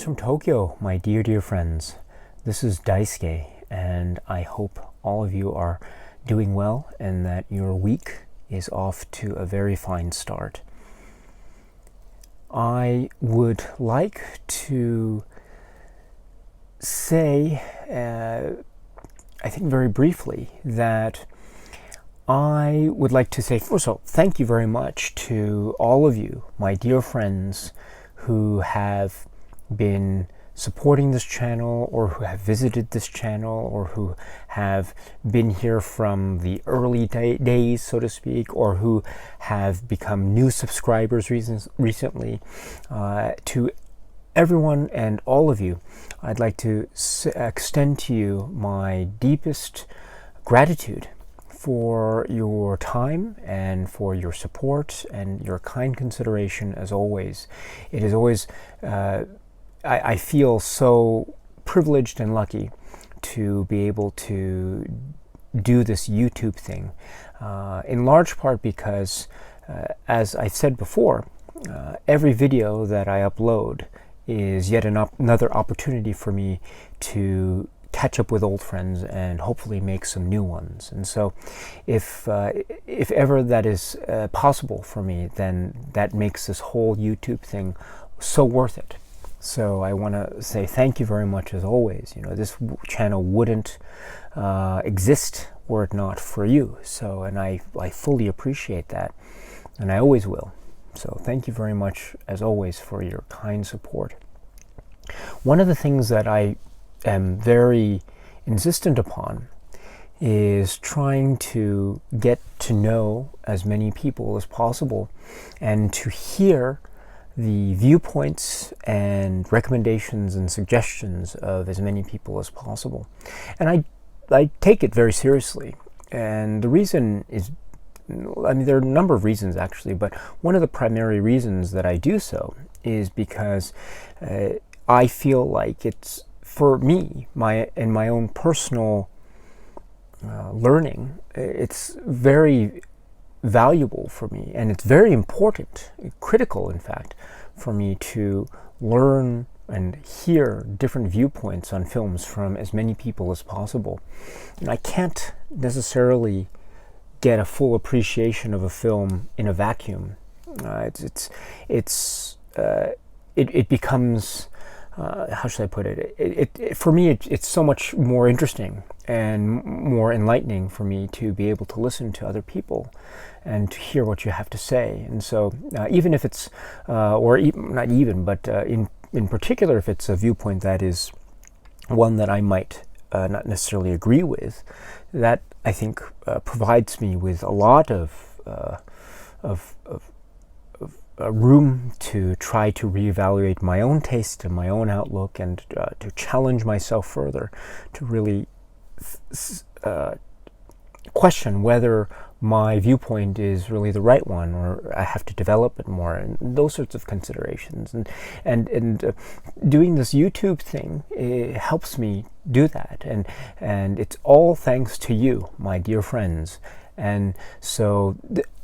Greetings from Tokyo, my dear friends. This is Daisuke, and I hope all of you are doing well and that your week is off to a very fine start. I would like to say, I think very briefly, that I would like to say, first of all, thank you very much to all of you, my dear friends, who have been supporting this channel or who have visited this channel or who have been here from the early days, so to speak, or who have become new subscribers recently. To everyone and all of you, I'd like to extend to you my deepest gratitude for your time and for your support and your kind consideration as always. It is always I feel so privileged and lucky to be able to do this YouTube thing, in large part because, as I said before, every video that I upload is yet another opportunity for me to catch up with old friends and hopefully make some new ones. And so if ever that is possible for me, then that makes this whole YouTube thing so worth it. So I want to say thank you very much as always. You know, this channel wouldn't exist were it not for you. So, and I fully appreciate that, and I always will. So thank you very much as always for your kind support. One of the things that I am very insistent upon is trying to get to know as many people as possible and to hear the viewpoints and recommendations and suggestions of as many people as possible. And I take it very seriously. And the reason is, I mean, there are a number of reasons actually, but one of the primary reasons that I do so is because I feel like it's, for me, in my own personal learning, it's very valuable for me, and it's very important, critical in fact, for me to learn and hear different viewpoints on films from as many people as possible. And I can't necessarily get a full appreciation of a film in a vacuum. It becomes, how should I put it? For me, it's so much more interesting and more enlightening for me to be able to listen to other people and to hear what you have to say. And so even if it's, not even, but in particular, if it's a viewpoint that is one that I might not necessarily agree with, that I think provides me with a lot of room to try to reevaluate my own taste and my own outlook, and to challenge myself further, to really question whether my viewpoint is really the right one, or I have to develop it more, and those sorts of considerations. And doing this YouTube thing, it helps me do that, and it's all thanks to you, my dear friends. And so,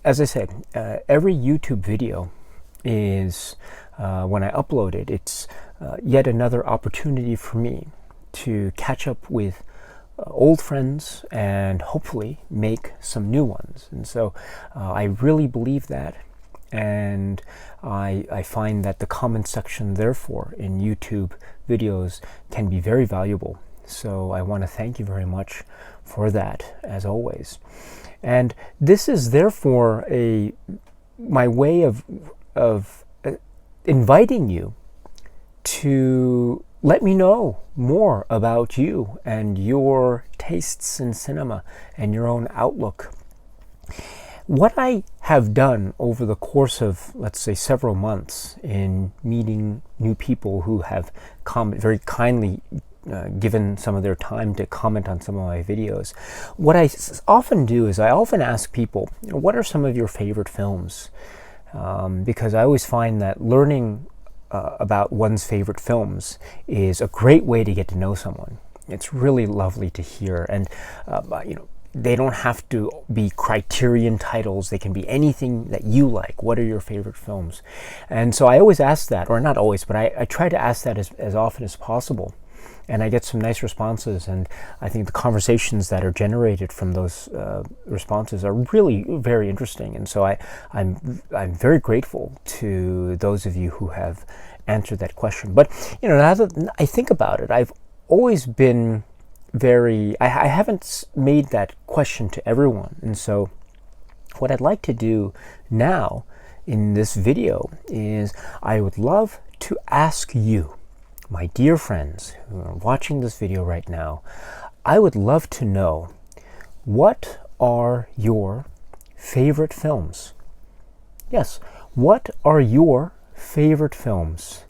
as I said, every YouTube video is, when I upload it, it's yet another opportunity for me to catch up with old friends and hopefully make some new ones. And so I really believe that, and I find that the comment section therefore in YouTube videos can be very valuable. So I want to thank you very much for that, as always. And this is therefore my way of inviting you to let me know more about you and your tastes in cinema and your own outlook. What I have done over the course of, let's say, several months in meeting new people who have very kindly given some of their time to comment on some of my videos, what I often do is I often ask people, what are some of your favorite films? Because I always find that learning about one's favorite films is a great way to get to know someone. It's really lovely to hear, and they don't have to be Criterion titles. They can be anything that you like. What are your favorite films? And so I always ask that, or not always, but I try to ask that as often as possible. And I get some nice responses, and I think the conversations that are generated from those responses are really very interesting. And so I'm very grateful to those of you who have answered that question. But now that I think about it, I've always been I haven't made that question to everyone. And so what I'd like to do now in this video is I would love to ask you, my dear friends who are watching this video right now, I would love to know, what are your favorite films? Yes, what are your favorite films?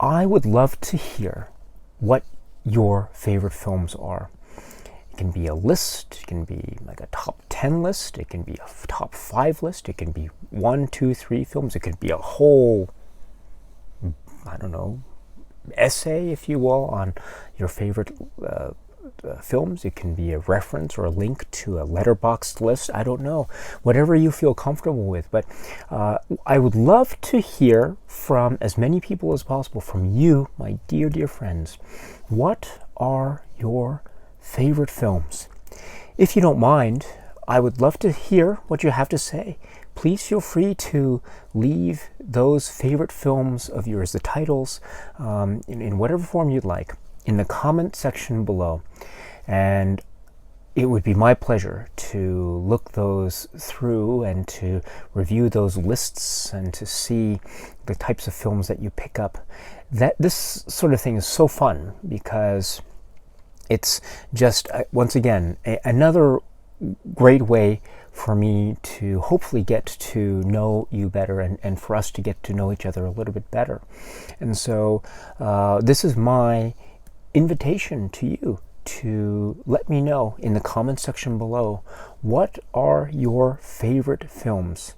I would love to hear what your favorite films are. It can be a list, it can be like a top 10 list, it can be a top 5 list, it can be 1, 2, 3 films, it could be a whole, I don't know, essay, if you will, on your favorite films. It can be a reference or a link to a letterboxd list. I don't know, whatever you feel comfortable with. But I would love to hear from as many people as possible, from you, my dear, dear friends. What are your favorite films? If you don't mind, I would love to hear what you have to say. Please feel free to leave those favorite films of yours, the titles, in whatever form you'd like, in the comment section below. And it would be my pleasure to look those through and to review those lists and to see the types of films that you pick up. This sort of thing is so fun because it's just, once again, another great way for me to hopefully get to know you better and for us to get to know each other a little bit better. And so this is my invitation to you to let me know in the comment section below, what are your favorite films?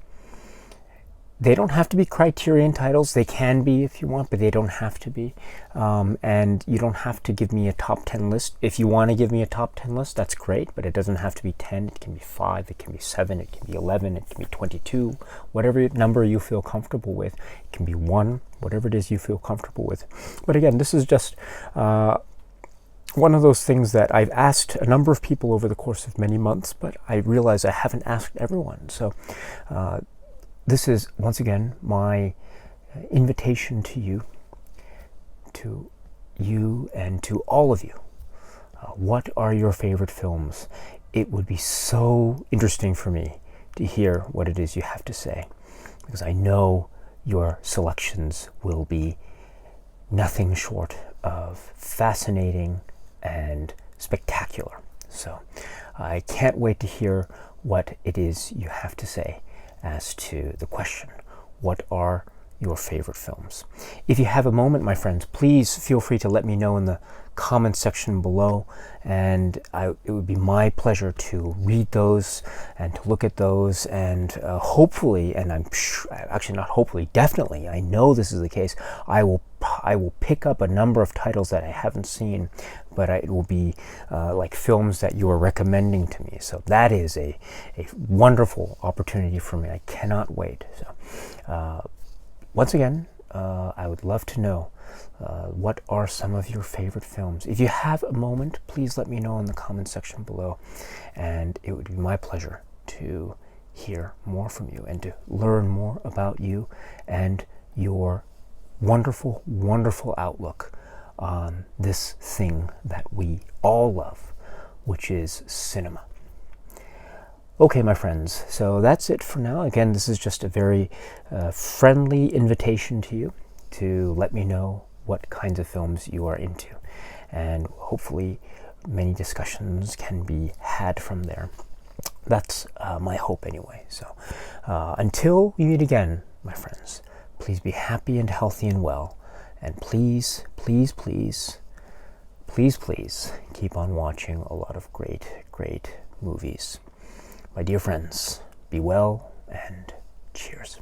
They don't have to be Criterion titles. They can be if you want, but they don't have to be. And you don't have to give me a top 10 list. If you want to give me a top 10 list, that's great, but it doesn't have to be 10. It can be 5, it can be 7, it can be 11, it can be 22, whatever number you feel comfortable with. It can be 1, whatever it is you feel comfortable with. But again, this is just one of those things that I've asked a number of people over the course of many months, but I realize I haven't asked everyone. So this is, once again, my invitation to you and to all of you. What are your favorite films? It would be so interesting for me to hear what it is you have to say, because I know your selections will be nothing short of fascinating and spectacular. So I can't wait to hear what it is you have to say as to the question, what are your favorite films? If you have a moment, my friends, please feel free to let me know in the comments section below, and it would be my pleasure to read those and to look at those, and hopefully, and I'm sure, actually not hopefully, definitely, I know this is the case, I will pick up a number of titles that I haven't seen, but it will be like films that you are recommending to me. So that is a wonderful opportunity for me. I cannot wait. So once again, I would love to know what are some of your favorite films. If you have a moment, please let me know in the comment section below, and it would be my pleasure to hear more from you and to learn more about you and your wonderful, wonderful outlook on this thing that we all love, which is cinema. Okay, my friends, so that's it for now. Again, this is just a very friendly invitation to you to let me know what kinds of films you are into, and hopefully many discussions can be had from there. That's my hope anyway. So until we meet again, my friends, please be happy and healthy and well, and please, please, please, please, please keep on watching a lot of great, great movies. My dear friends, be well and cheers.